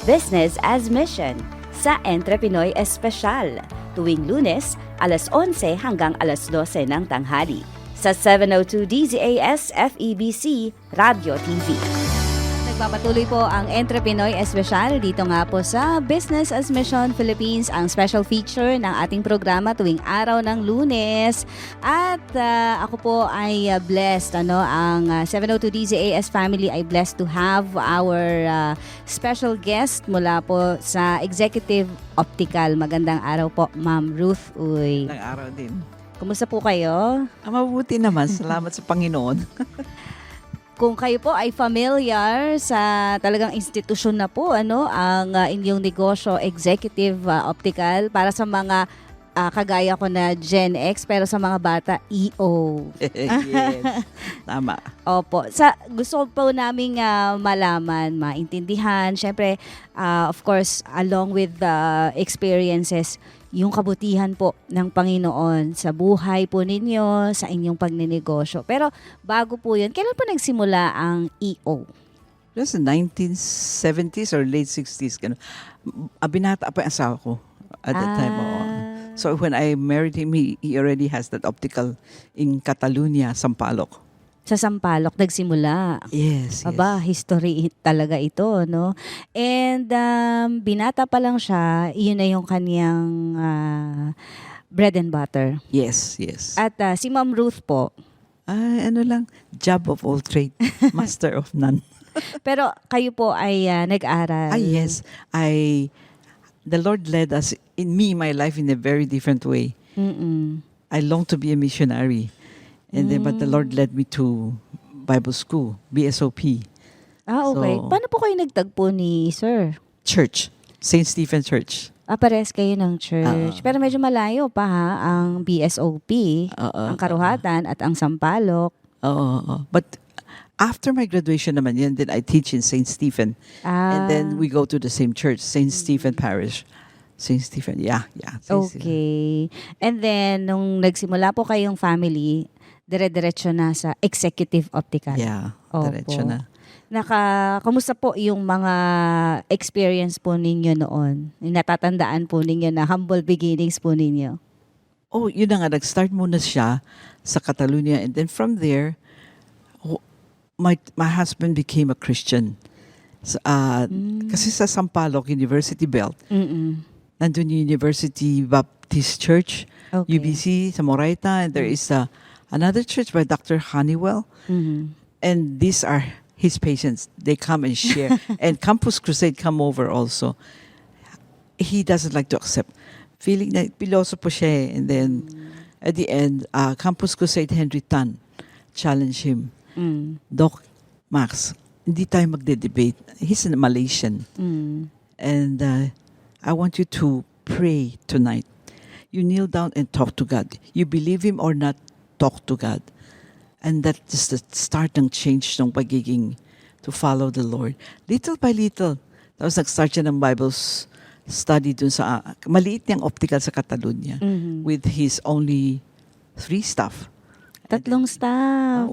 Business as Mission sa Entrepinoy Espesyal tuwing Lunes, alas 11 hanggang alas 12 ng tanghali sa 702 DZAS FEBC Radio TV. Nagpapatuloy po ang Entrepinoy Espesyal dito nga po sa Business as Mission Philippines, ang special feature ng ating programa tuwing araw ng Lunes. At ako po ay blessed, ang 702 DZAS family ay blessed to have our special guest mula po sa Executive Optical. Magandang araw po, Ma'am Ruth Uy. Magandang araw din. Kumusta po kayo? Mabuti naman. Salamat sa Panginoon. Kung kayo po ay familiar sa talagang institusyon na po, ang inyong negosyo, Executive Optical, para sa mga kagaya ko na Gen X, pero sa mga bata, EO. Yes. Tama. Opo. Gusto po naming malaman, maintindihan, syempre, of course, along with the experiences, yung kabutihan po ng Panginoon sa buhay po ninyo, sa inyong pagninegosyo. Pero bago po yun, kailan po nagsimula ang EO? It was the 1970s or late 60s. Binata pa yung asawa ko at that time. So when I married him, he already has that optical in Catalonia, Sampaloc. Sa Sampaloc nagsimula. Yes. Aba, history talaga ito, no? And binata pa lang siya, yun na yung kanyang bread and butter. Yes. At si Ma'am Ruth po. Ano lang, job of all trade, master of none. Pero kayo po ay nag-aral. Yes. The Lord led us, my life in a very different way. Mm-mm. I long to be a missionary. And then, but the Lord led me to Bible school, BSOP. Okay. So, paano po kayo nagtagpo ni Sir? Church, St. Stephen Church. Pares kayo ng church. Pero medyo malayo pa ang BSOP, ang Karuhatan at ang Sampaloc. But after my graduation naman yan, then I teach in St. Stephen. And then we go to the same church, St. Stephen Parish. St. Stephen, yeah. Okay. And then, nung nagsimula po kayong family, dire-diretso na sa Executive Optical. Yeah, Opo. diretso na. Kamusta po yung mga experience po ninyo noon? Yung natatandaan po ninyo na humble beginnings po ninyo? Yun na nga, nag-start muna siya sa Catalonia. And then from there, my husband became a Christian. Kasi sa Sampaloc University Belt, nandun yung University Baptist Church, Okay. UBC, sa Moraita, and there is another church by Dr. Honeywell. And these are his patients. They come and share. And Campus Crusade come over also. He doesn't like to accept. Feeling na piloso po siya. And then, at the end, Campus Crusade Henry Tan challenged him. Doc, Max, hindi tayo magde-debate. He's a Malaysian. And I want you to pray tonight. You kneel down and talk to God. You believe Him or not, talk to God. And that is the start ng change ng pagiging to follow the Lord. Little by little. Tapos nag-start siya ng Bible study dun sa maliit niyang optical sa Catalonia with his only 3 staff. 3 staff.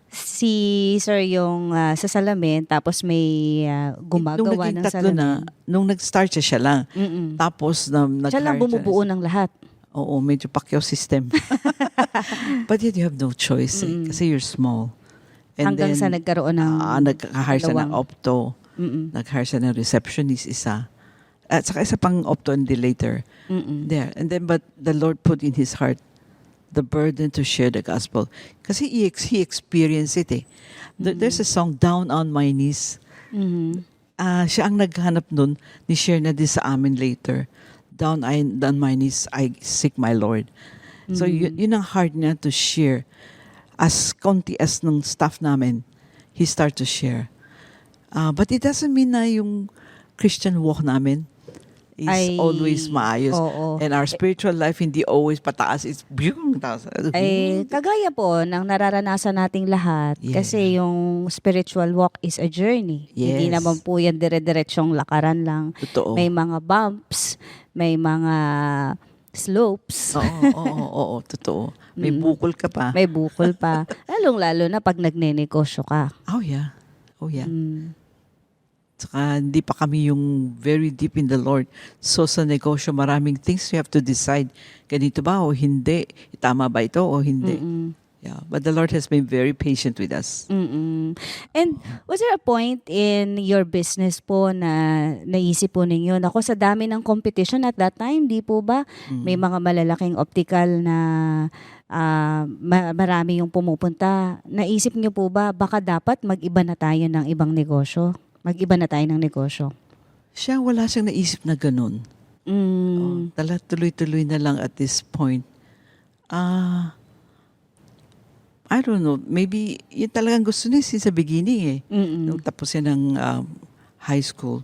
Si Sir yung sa salamin, tapos may gumagawa ng salamin. Nung nag-start siya lang. Tapos siya lang bumubuo ng lahat. Oo, medyo pakyaw system. But yet you have no choice kasi you're small. And hanggang then, sa nagkaroon ng nag-hire siya ng opto. Nag-hire siya ng receptionist isa. At saka isa pang opto and later. There. And then, but the Lord put in his heart the burden to share the gospel. Kasi he experienced it eh. There's a song, Down on My Knees. Siya ang naghanap nun, ni-share na din sa amin later. Down on my knees, I seek my Lord. So yun ang hard niya to share. As konti as ng staff namin, he start to share. But it doesn't mean na yung Christian walk namin is always maayos. And our spiritual life hindi always pataas. It's kagaya po ng nararanasan nating lahat. Kasi yung spiritual walk is a journey. Hindi naman po yan dire-diretsyong lakaran lang. Totoo. May mga bumps, may mga slopes. Oo, totoo. May bukol ka pa. May bukol pa. Lalong-lalo na pag nagnenegosyo ka. Oh yeah. Tsaka hindi pa kami yung very deep in the Lord. So sa negosyo, maraming things you have to decide. Ganito ba o hindi? Tama ba ito o hindi? Yeah, but the Lord has been very patient with us. And was there a point in your business po na naisip po ninyo, ako sa dami ng competition at that time, di po ba? May mga malalaking optical na marami yung pumupunta. Naisip niyo po ba, baka dapat mag-iba na tayo ng ibang negosyo? Mag-iba na tayo ng negosyo? Siya, wala siyang naisip na ganun. Tala tuloy-tuloy na lang at this point. I don't know, maybe yun talagang gusto niya since the beginning Nung tapos siya ng high school.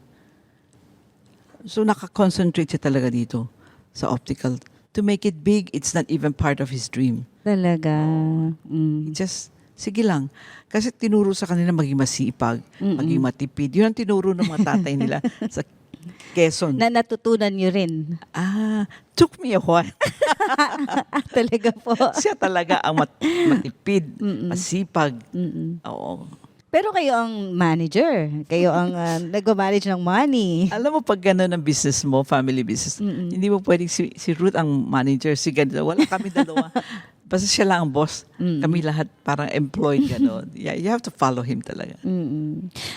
So nakakoncentrate siya talaga dito sa optical. To make it big, it's not even part of his dream. Talaga. Just, sige lang. Kasi tinuro sa kanila maging masipag, maging matipid. Yun ang tinuro ng mga tatay nila sa Quezon. Na natutunan niyo rin. Took me a while. Talaga po. Siya talaga ang matipid, masipag. Oo. Pero kayo ang manager. Kayo ang nag-manage ng money. Alam mo, pag gano'n ang business mo, family business, hindi mo pwedeng si Ruth ang manager, si ganito. Wala kami dalawa. Basta siya lang ang boss. Kami lahat parang employed gano'n. Yeah, you have to follow him talaga.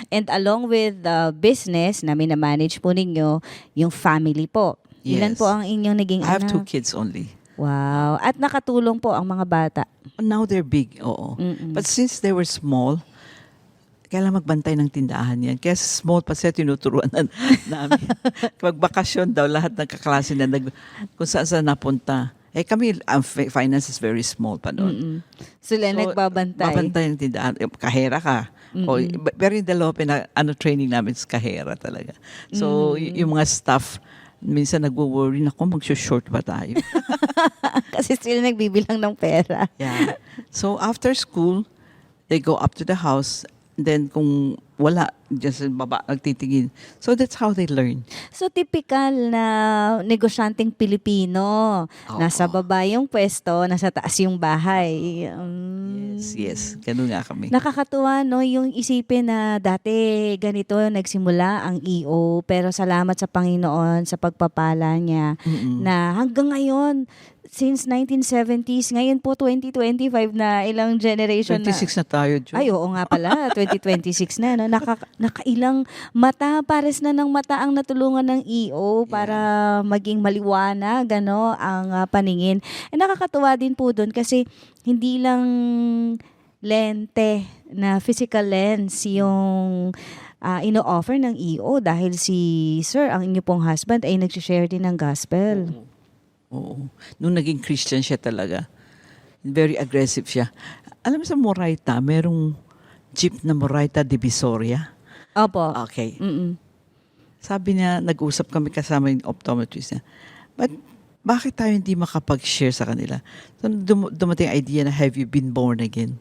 And along with the business na minamanage po ninyo, yung family po. Ilan Yes. po ang inyong naging I have anak? 2 kids only. Wow. At nakatulong po ang mga bata. Now they're big, oo. But since they were small, kailangan magbantay ng tindahan yan. Kaya small pa siya tinuturuan namin. Magbakasyon daw, lahat ng kaklase na kung saan napunta. Kami, ang finance is very small pa noon. Sila nagbabantay. Babantay ng tindahan. Kahera ka. Pero yung dalawa, training namin is kahera talaga. So, yung mga staff, minsan nagwo-worry na mag-short ba tayo? Kasi sila nagbibilang ng pera. Yeah. So, after school, they go up to the house. Then, kung wala, dyan sa baba, nagtitingin. So, that's how they learn. So, typical na negosyanteng Pilipino. Nasa baba yung pwesto, nasa taas yung bahay. Yes. Ganun nga kami. Nakakatuwa, no? Yung isipin na dati ganito nagsimula ang EO, pero salamat sa Panginoon sa pagpapala niya na hanggang ngayon, since 1970s, ngayon po 2025 na, ilang generation 26 na tayo, Jo. Ay, oo nga pala, 2026 na. No? Nakailang mata, pares na ng mata ang natulungan ng EO para maging maliwanag ang paningin. Nakakatuwa din po doon kasi hindi lang lente na physical lens yung ino-offer ng EO dahil si Sir, ang inyo pong husband, ay nag-share din ng gospel. Oo. Nung naging Christian siya talaga, very aggressive siya. Alam mo sa Moraita, merong jeep na Moraita Divisoria. Opo. Okay. Sabi niya, nag-usap kami kasama yung optometrist niya. But bakit tayo hindi makapag-share sa kanila? So, dumating idea na, have you been born again?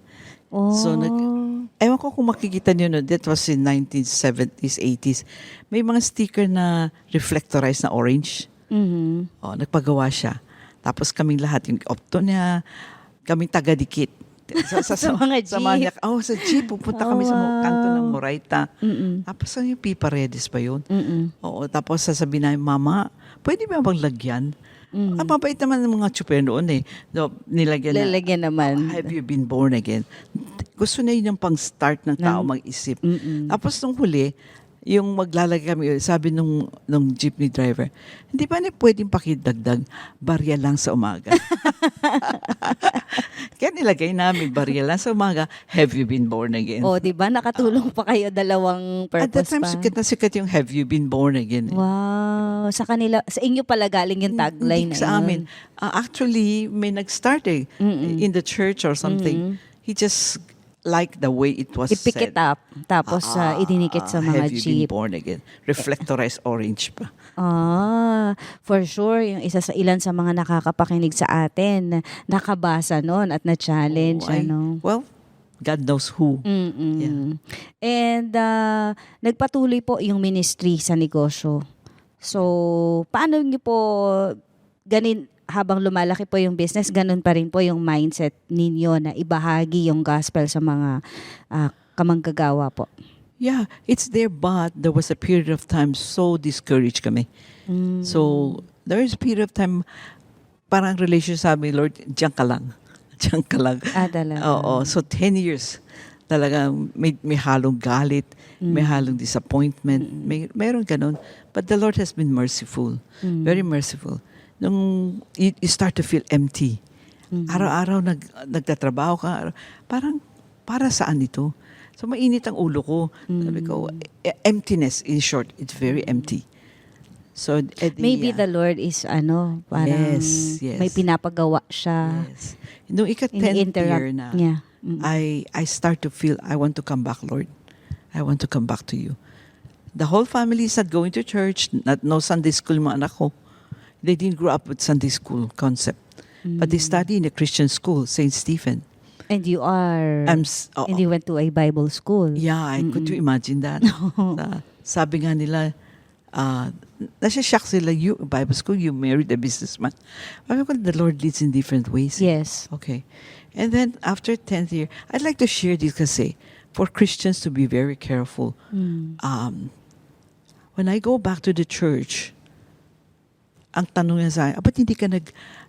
Oh. So, ewan ko kung makikita niyo, no, that was in 1970s, 80s. May mga sticker na reflectorized na orange. Nagpagawa siya. Tapos kaming lahat, yung opto niya, kaming taga-dikit. Sa mga jeep. Sa jeep. Pupunta kami sa kanto ng Moraita. Tapos yung Pipa Redis pa yun. Tapos sasabihin namin, Mama, pwede ba maglagyan? Ang mabait naman ng mga tsuper noon So, Lalagyan naman. Have you been born again? Gusto na yun yung pang-start ng tao mag-isip. Tapos nung huli, yung maglalagay kami, sabi nung jeepney driver, hindi ba pwedeng pakidagdag, barya lang sa umaga? Kaya nilagay namin, barya lang sa umaga, have you been born again? Diba? Nakatulong pa kayo, dalawang purpose At that time, pa. sikat na sikat yung have you been born again. Wow. Sa kanila, sa inyo pala galing yung tagline Hindi na sa yun. amin. Actually, may nag-start in the church or something. He just like the way it was I-pick it said. up. Tapos idinikit sa mga have you jeep. been born again? Reflectorized orange pa. For sure, yung isa sa ilan sa mga nakakapakinig sa atin, nakabasa nun at na-challenge. Well, God knows who. Yeah. And nagpatuloy po yung ministry sa negosyo. So, paano niyo po habang lumalaki po yung business, ganun pa rin po yung mindset ninyo na ibahagi yung gospel sa mga kamanggagawa po? Yeah, it's there, but there was a period of time so discouraged kami. So, there is a period of time, parang relationship sabi, Lord, diyan ka lang. Diyan ka lang. Talaga. Oo, so 10 years. Talagang may halong galit, may halong disappointment, mayroon ganun. But the Lord has been merciful, very merciful. Nung you start to feel empty, araw-araw nagtatrabaho ka, parang para saan ito? So mainit ang ulo ko. Sabi ko, emptiness in short, it's very empty. So Maybe the Lord is parang Yes. may pinapagawa siya. Yes. Nung ika-10th year na, niya. I start to feel, I want to come back, Lord. I want to come back to you. The whole family is not going to church, no Sunday school yung mga anak ko. They didn't grow up with Sunday school concept. But they study in a Christian school, St. Stephen. And you are, and you went to a Bible school. Yeah, could you imagine that? Sabi nga nila, nasa-shock sila, you, Bible school, you married a businessman. Sabi ko, the Lord leads in different ways. Yes. Okay. And then, after 10th year, I'd like to share this kasi, for Christians to be very careful. When I go back to the church, ang tanong niya sa akin, ba't hindi ka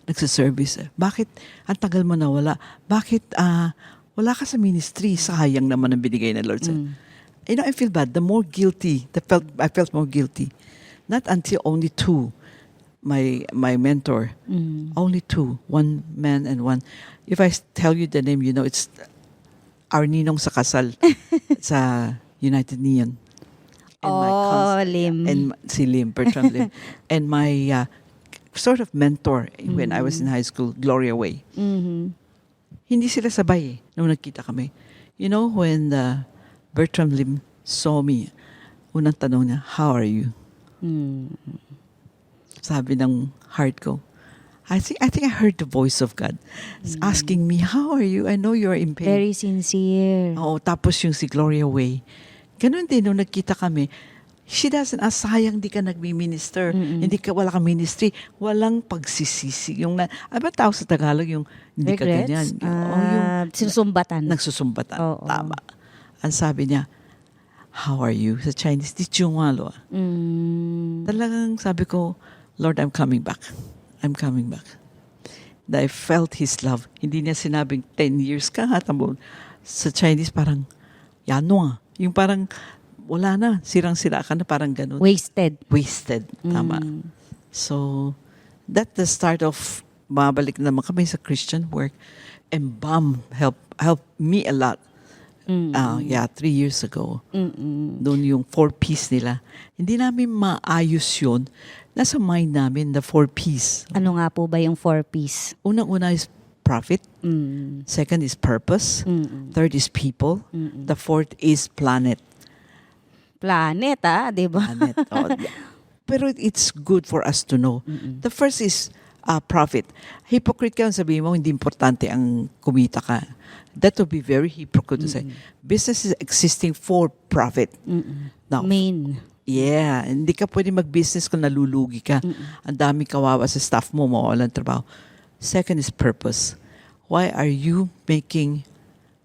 nagsaservice? Bakit ang tagal mo nawala? Bakit wala ka sa ministry? Sayang naman ang binigay ng Lord. You know, I feel bad. The more guilty, I felt more guilty. Not until only two, my mentor, only two, one man and one. If I tell you the name, you know, it's our ninong sa kasal sa United Neon. And Lim. And si Lim, Bertram Lim. And my sort of mentor when I was in high school, Gloria Way. Hindi sila sabay nung nagkita kami. You know, when Bertram Lim saw me, unang tanong niya, how are you? Sabi ng heart ko, I think I heard the voice of God asking me, how are you? I know you're in pain. Very sincere. Oo, tapos yung si Gloria Way. Ganun din, nung nagkita kami, she doesn't, sayang di ka nagmi-minister, wala kang ministry, walang pagsisisi. Yung, ba tawag sa Tagalog, yung hindi ka ganyan. Yung sinusumbatan. Nagsusumbatan, Oo. tama. Ang sabi niya, how are you? Sa Chinese, di chungwalo. Talagang sabi ko, Lord, I'm coming back. I'm coming back. And I felt His love. Hindi niya sinabing 10 years ka ha. Sa Chinese parang, yanwa. Yung parang, wala na. Sirang-sira ka na, parang ganun. Wasted. Tama. So, that's the start of, mabalik naman kami sa Christian work. And BAM helped me a lot. 3 years ago. Doon yung 4Ps nila. Hindi namin maayos yun. Nasa mind namin, the 4Ps. Ano nga po ba yung 4Ps? Unang-una is profit. Second is purpose. Third is people. The fourth is planet. Planet, di ba? Planet. Pero it's good for us to know. The first is profit. Hypocrite ka ang sabihin mo, hindi importante ang kumita ka. That would be very hypocrite to say. Business is existing for profit. Now, Main. yeah, hindi ka pwede mag-business kung nalulugi ka. Ang dami kawawa sa staff mo, mawawalan trabaho. Second is purpose. Why are you making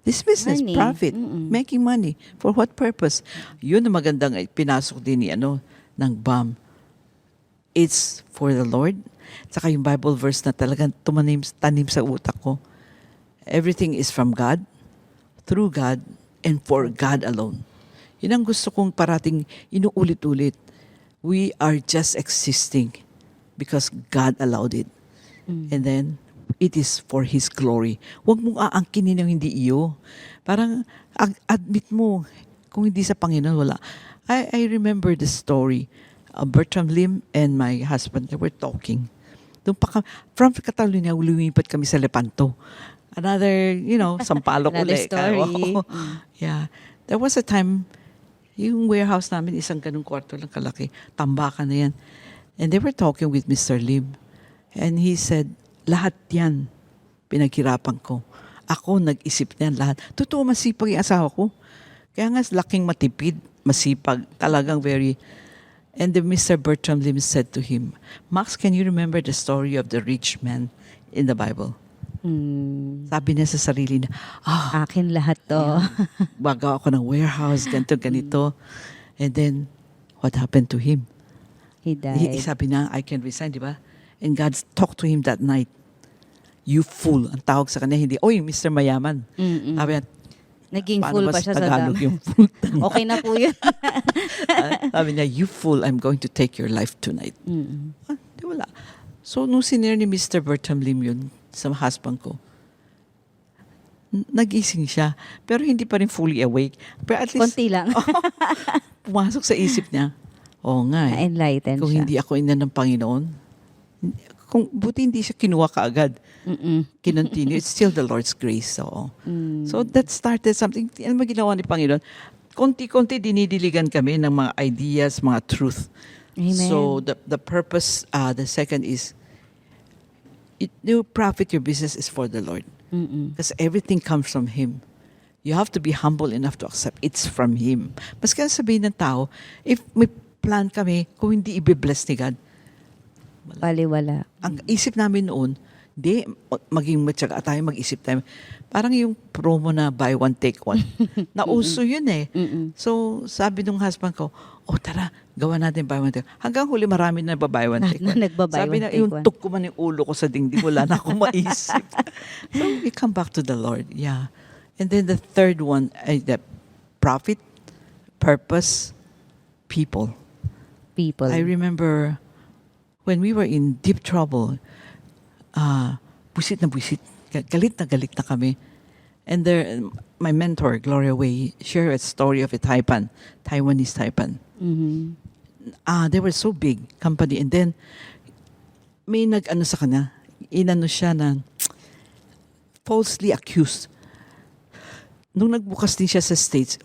this business Money. profit? Making money. For what purpose? Yun ang magandang pinasok din ni ng BAM. It's for the Lord. Saka yung Bible verse na talagang tanim sa utak ko. Everything is from God, through God, and for God alone. Yun ang gusto kong parating inuulit-ulit. We are just existing because God allowed it. And then, it is for His glory. Huwag mong aangkinin yung hindi iyo. Parang, admit mo, kung hindi sa Panginoon, wala. I remember the story. Bertram Lim and my husband, they were talking. From Catalonia, lumipat kami sa Lepanto. Another, Sampaloc Another ulit. story. Yeah. There was a time, yung warehouse namin, isang ganung kwarto lang kalaki. Tambakan na yan. And they were talking with Mr. Lim. And he said, lahat yan, pinaghirapan ko. Ako, nag-isip niyan lahat. Totoo, masipag yung asawa ko. Kaya nga, laking matipid, masipag, talagang very... And then Mr. Bertram Lim said to him, Max, can you remember the story of the rich man in the Bible? Sabi niya sa sarili na, Akin lahat to. baga ako ng warehouse, ganito. And then, what happened to him? He died. Sabi na, I can resign, di ba? And God talked to him that night. You fool. Ang tawag sa kanya, hindi, oy, Mr. Mayaman. Sabi niya, Naging paano full ba pa siya sa Tagalog dami. yung fool? Okay na po yun. Sabi niya, you fool, I'm going to take your life tonight. Di wala. So, nung sinare ni Mr. Bertram Lim yun, sa husband ko, nagising siya. Pero hindi pa rin fully awake. Pero at least, Konti lang. pumasok sa isip niya, oo nga eh. Na-enlighten Kung siya. hindi ako ina ng Panginoon, buti hindi siya kinuha kaagad. Kinontinue. It's still the Lord's grace. So that started something. Ano ba ginawa ni Panginoon? Konti-konti dinidiligan kami ng mga ideas, mga truth. Amen. So the purpose, the second is, you profit your business is for the Lord. Because everything comes from Him. You have to be humble enough to accept it's from Him. Mas kaya sabihin ng tao, if may plan kami, kung hindi i-bless ni God, Baliwala. ang isip namin noon, di, maging matyaga tayo, mag-isip tayo. Parang yung promo na buy one, take one. Nauso yun eh. So, sabi nung husband ko, tara, gawa natin buy one, take one. Hanggang huli, marami na buy one, take one. Nagba-buy Sabi one, na, take yung one. tuk ko man yung ulo ko sa dingding, wala na akong maisip. So, we come back to the Lord. Yeah. And then the third one, the profit, purpose, people. People. I remember when we were in deep trouble, buisit na buisit, galit na kami. And there, my mentor, Gloria Wei, shared a story of a Taiwanese Taipan. They were so big company. And then, may nag-ano sa kanya, inano siya na falsely accused. Nung nagbukas din siya sa States,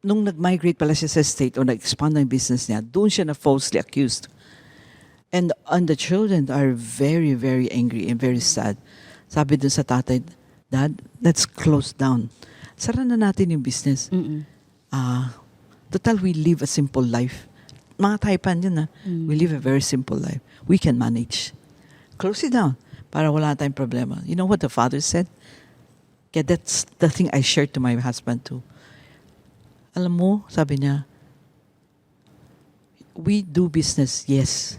nung nag-migrate pala siya sa State o nag-expand ang business niya, doon siya na falsely accused. And the children are very, very angry and very sad. Sabi dun sa tatay, Dad, let's close down. Sara na natin yung business. Total, we live a simple life. Mga Taipan yun we live a very simple life. We can manage. Close it down para wala tayong problema. You know what the father said? Kaya that's the thing I shared to my husband too. Alam mo, sabi niya, we do business, yes.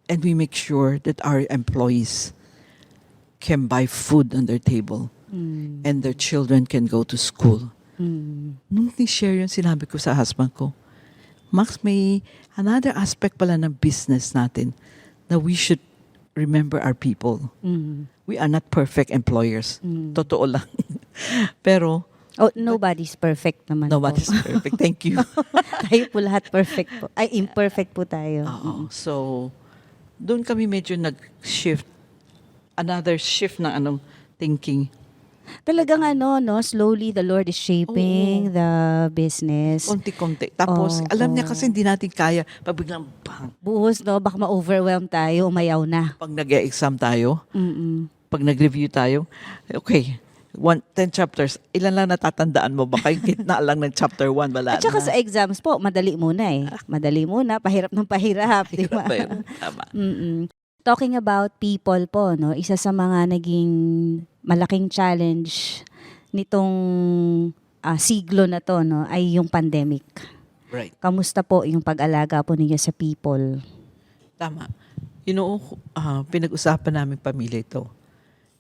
And we make sure that our employees can buy food on their table and their children can go to school. Nung ni-share yun, sinabi ko sa husband ko, Max, may another aspect pala ng business natin na we should remember our people. We are not perfect employers. Totoo lang. Pero, nobody's perfect naman nobody's po. perfect. Thank you. Tayo po lahat perfect po. Ay, imperfect po tayo. So, doon kami medyo nag-shift. Another shift na thinking. Talagang slowly the Lord is shaping the business. Konti-konti. Tapos, alam niya kasi hindi natin kaya. Pag biglang, bang, Buhos, baka ma-overwhelm tayo, umayaw na. pag nag-exam tayo, pag nag-review tayo, okay, 10 chapters, ilan lang natatandaan mo? Baka yung gitna lang ng chapter 1, wala At saka na. sa exams po, madali muna eh. Madali muna, pahirap ng pahirap. Di ba? Tama. Talking about people po, isa sa mga naging malaking challenge nitong siglo na to, ay yung pandemic. Right. Kamusta po yung pag-alaga po ninyo sa people? Tama. Pinag-usapan namin pamilya ito.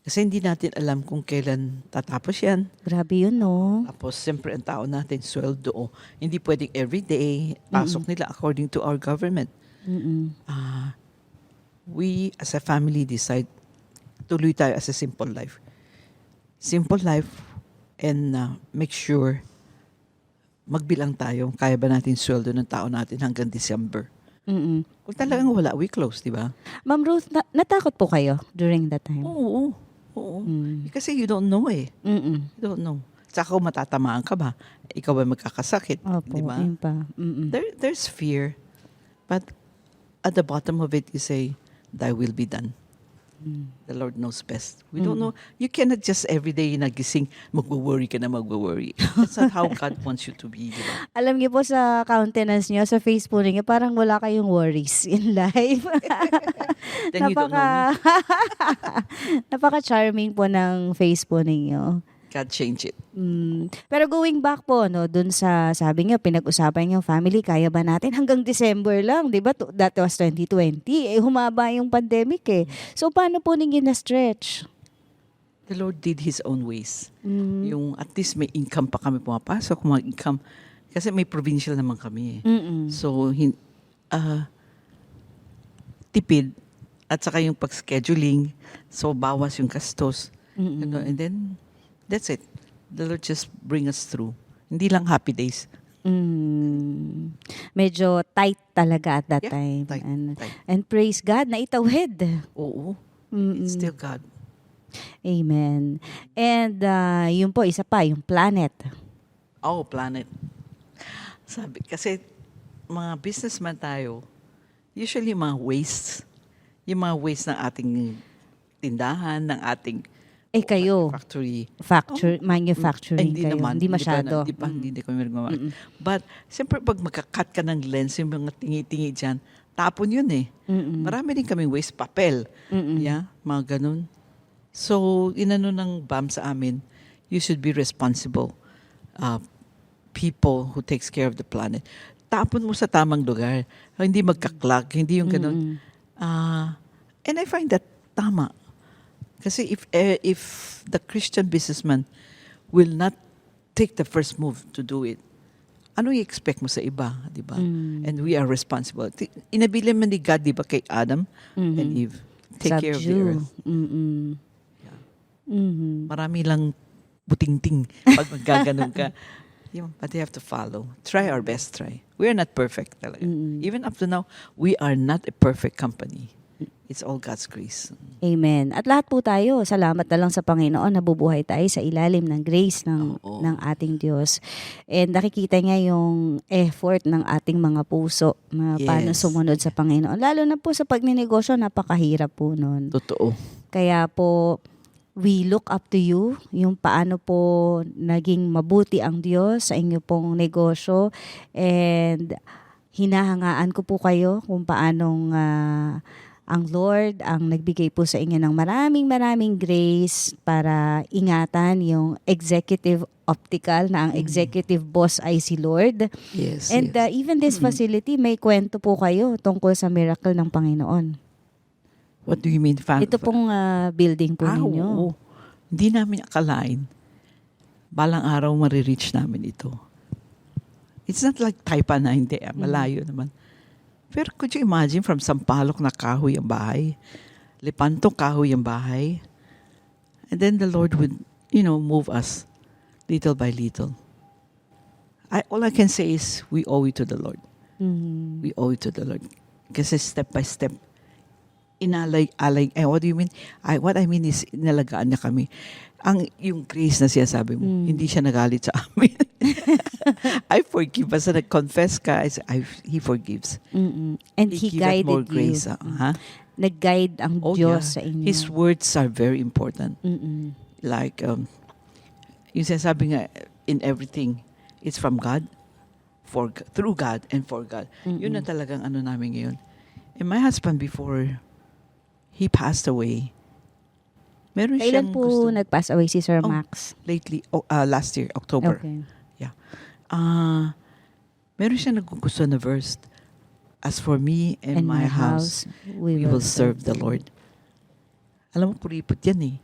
Kasi hindi natin alam kung kailan tatapos yan. Grabe yun, no? Tapos, siyempre, ang tao natin, sweldo. Hindi pwedeng everyday, pasok nila according to our government. We, as a family, decide tuloy tayo as a simple life. Simple life and make sure magbilang tayo. Kaya ba natin sweldo ng tao natin hanggang December? Kung talagang wala, we close, di ba? Ma'am Ruth, natakot po kayo during that time? Oo. Kasi you don't know eh. You don't know. Tsaka kung matatamaan ka ba, ikaw ba magkakasakit? Opo, Di ba? yun pa. There's fear. But at the bottom of it, you say, thy will be done. The Lord knows best. We don't know. You cannot just every day nagising, magwo-worry ka na magwo-worry. That's not how God wants you to be. Di ba? Alam niyo po sa countenance niyo, sa face po niyo, parang wala kayong worries in life. Then you don't know me. Napaka-charming po ng face po ninyo. God change it. Pero going back po, no, dun sa, sabi niyo, pinag-usapan niyo, family, kaya ba natin? Hanggang December lang, di ba? That was 2020. Humaba yung pandemic eh. So, paano po ninyo na-stretch? The Lord did His own ways. Yung at least may income pa kami pumapasok, mga income. Kasi may provincial naman kami eh. So, tipid at saka yung pag-scheduling. So, bawas yung gastos. And then, that's it. The Lord just bring us through. Hindi lang happy days. Medyo tight talaga at that Yeah, time. tight. And praise God, naitawid. Oo. It's still God. Amen. And yun po, isa pa, yung planet. Oh, planet. Sabi, kasi mga businessman tayo, usually mga wastes. Yung mga waste ng ating tindahan, ng ating Kayo, factory. manufacturing Hindi kayo. naman. Hindi masyado. Hindi kami gumawa. But, siyempre, pag magka-cut ka ng lens, yung mga tingi-tingi dyan, tapon yun eh. Marami din kaming waste papel. Yeah, mga ganun. So, inano ng BAM sa amin, you should be responsible people who takes care of the planet. Tapon mo sa tamang lugar. Hindi magka-clog, hindi yung ganun. And I find that tama. Kasi if the Christian businessman will not take the first move to do it, ano i-expect mo sa iba, di ba? And we are responsible. Inabili man ni God, di ba, kay Adam and Eve. Take care of the earth. Marami lang buting-ting pag magaganon ka. But you have to follow. Try our best, try. We are not perfect talaga. Even up to now, we are not a perfect company. It's all God's grace. Amen. At lahat po tayo, salamat na lang sa Panginoon, nabubuhay tayo sa ilalim ng grace ng ating Diyos. And nakikita niya yung effort ng ating mga puso na paano sumunod sa Panginoon. Lalo na po sa pagninegosyo, napakahirap po nun. Totoo. Kaya po, we look up to you, yung paano po naging mabuti ang Diyos sa inyo pong negosyo. And hinahangaan ko po kayo kung paanong ang Lord ang nagbigay po sa inyo ng maraming grace para ingatan yung executive optical na ang executive boss ay si Lord. Yes. And even this facility, may kwento po kayo tungkol sa miracle ng Panginoon. What do you mean? Ito pong building po ninyo. Oo. Hindi namin akalain. Balang araw marireach namin ito. It's not like Taipa na hindi. Malayo naman. Pero could you imagine from Sampaloc na kahoy ang bahay? Lepanto kahoy ang bahay? And then the Lord would, move us little by little. All I can say is we owe it to the Lord. We owe it to the Lord. Kasi step by step, what do you mean? What I mean is, inalagaan niya kami. Yung grace na sinasabi mo, hindi siya nagalit sa amin. I forgive. Basta nag-confess ka, He forgives. And He give us guided more grace. you. Nag-guide ang Diyos sa inyo. His words are very important. Like, yung sinasabi nga, in everything, it's from God, through God, and for God. Yun na talagang ano namin ngayon. And my husband, before he passed away, meron Kailan siyang po nag-pass away si Sir Max? Lately, last year, October. Okay. Yeah. Meron siyang nagugusto na verse, as for me and my house, we will serve the Lord. Alam mo, kuripot yan eh.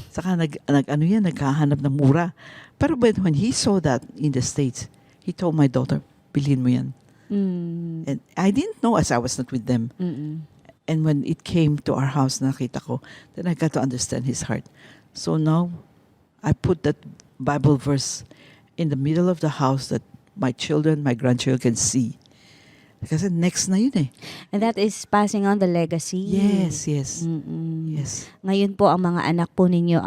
Saka naghahanap ng mura. Pero when he saw that in the States, he told my daughter, bilhin mo yan. And I didn't know as I was not with them. And when it came to our house, nakita ko, then I got to understand his heart. So now, I put that Bible verse in the middle of the house that my children, my grandchildren can see. Kasi next na yun eh. And that is passing on the legacy. Yes. Yes. Ngayon po, ang mga anak po ninyo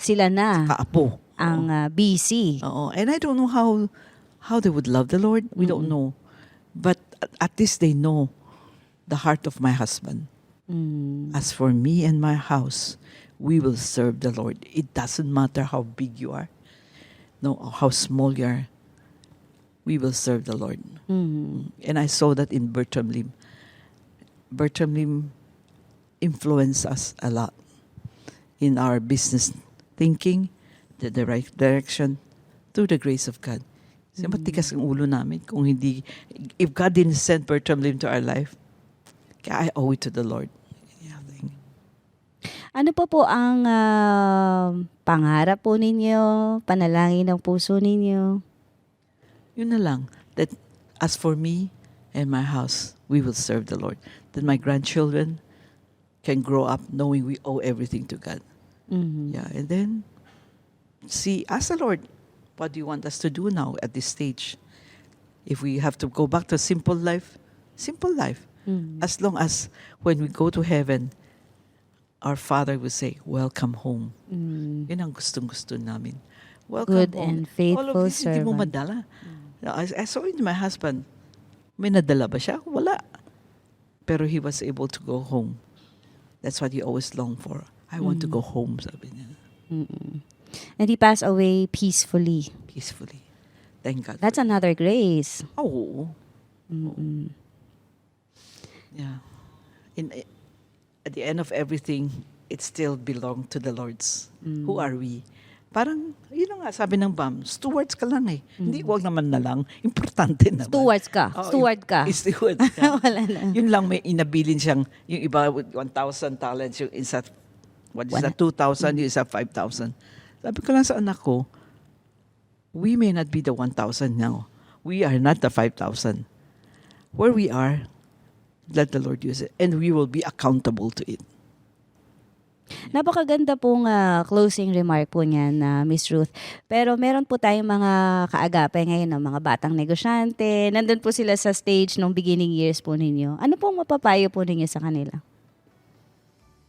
sila na. Kaapo. Ang busy. Oo. And I don't know how they would love the Lord. We don't know. But at least they know the heart of my husband. Mm. As for me and my house, we will serve the Lord. It doesn't matter how big you are, no, how small you are. We will serve the Lord. Mm. And I saw that in Bertram Lim. Bertram Lim influenced us a lot in our business thinking, the right direction, through the grace of God. Kasi matigas ang ulo namin kung hindi, if God didn't send Bertram Lim to our life, kaya I owe it to the Lord. Yeah, Ano po ang pangarap po ninyo, panalangin ng puso ninyo? yun na lang, that as for me and my house, we will serve the Lord. That my grandchildren can grow up knowing we owe everything to God. Mhm. Yeah, and then ask the Lord, what do you want us to do now at this stage? If we have to go back to simple life. Mhm. As long as when we go to heaven, our Father will say, welcome home. Mm. Yun ang gustong-gusto namin. Welcome Good home. and faithful All of this, hindi mo servant. madala. I saw in my husband, may nadala ba siya? Wala. Pero he was able to go home. That's what he always longed for. I want to go home, sabi niya. Mm-mm. And he passed away peacefully. Peacefully. Thank God. That's another grace. Oh. Mm-mm. Yeah. At the end of everything, it still belonged to the Lord's. Who are we? Parang, yun na nga, sabi ng BAM, stewards ka lang eh. Hindi, wag naman na lang. Importante naman. Steward ka. Oo, Steward ka. Steward ka. Wala na. Yun lang may inabilin siyang, yung iba with 1,000 talents, yung isa, what is that, 2,000, yung isa 5,000. Sabi ko lang sa anak ko, we may not be the 1,000 now. We are not the 5,000. Where we are, let the Lord use it. And we will be accountable to it. Napakaganda pong closing remark po niyan na Miss Ruth. Pero meron po tayong mga kaagapay ngayon ng mga batang negosyante. Nandun po sila sa stage nung beginning years po ninyo. Ano pong mapapayo po ninyo sa kanila?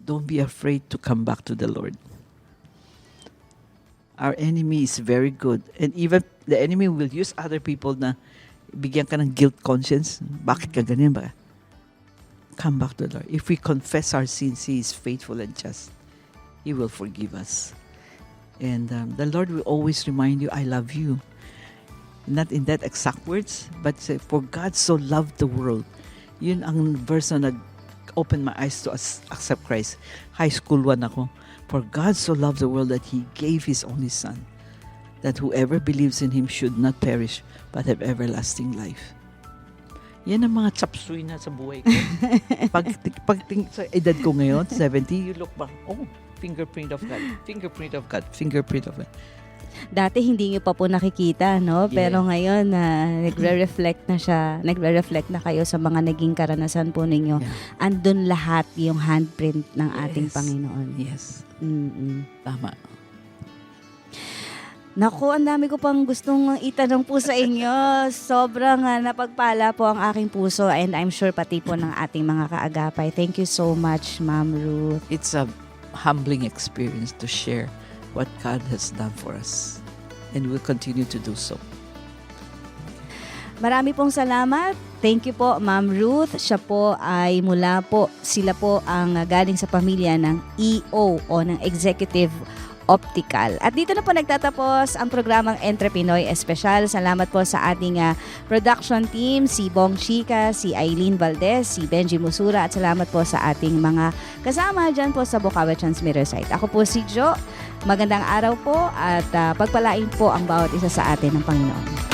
Don't be afraid to come back to the Lord. Our enemy is very good. And even the enemy will use other people na bigyan ka ng guilt conscience. Bakit ka ganyan ba? Come back to the Lord. If we confess our sins, He is faithful and just. He will forgive us. And the Lord will always remind you, I love you. Not in that exact words, but say, for God so loved the world. Yun ang verse na nag-open my eyes to accept Christ. High school one ako. For God so loved the world that He gave His only Son, that whoever believes in Him should not perish, but have everlasting life. Yan ang mga chapsuy na sa buhay ko. pag sa edad ko ngayon, 70, you look back, oh, fingerprint of God, fingerprint of God, fingerprint of God. Dati hindi niyo pa po nakikita, no? Yeah. Pero ngayon nagre-reflect na siya. Nagre-reflect na kayo sa mga naging karanasan po ninyo. Yeah. Andun lahat yung handprint ng ating Yes. Panginoon. Yes. Mm-mm. Tama. Naku, ang dami ko pang gustong itanong po sa inyo. Sobrang napagpala po ang aking puso and I'm sure pati po ng ating mga kaagapay. Thank you so much, Ma'am Ruth. It's a humbling experience to share what God has done for us. And will continue to do so. Marami pong salamat. Thank you po, Ma'am Ruth. Siya po ay sila po ang galing sa pamilya ng EO o ng Executive Optical. At dito na po nagtatapos ang programang Entrepinoy Espesyal. Salamat po sa ating production team, si Bong Chica, si Aileen Valdez, si Benji Musura, at salamat po sa ating mga kasama dyan po sa Bocaue Transmitter Site. Ako po si Jo. Magandang araw po at pagpalain po ang bawat isa sa atin ng Panginoon.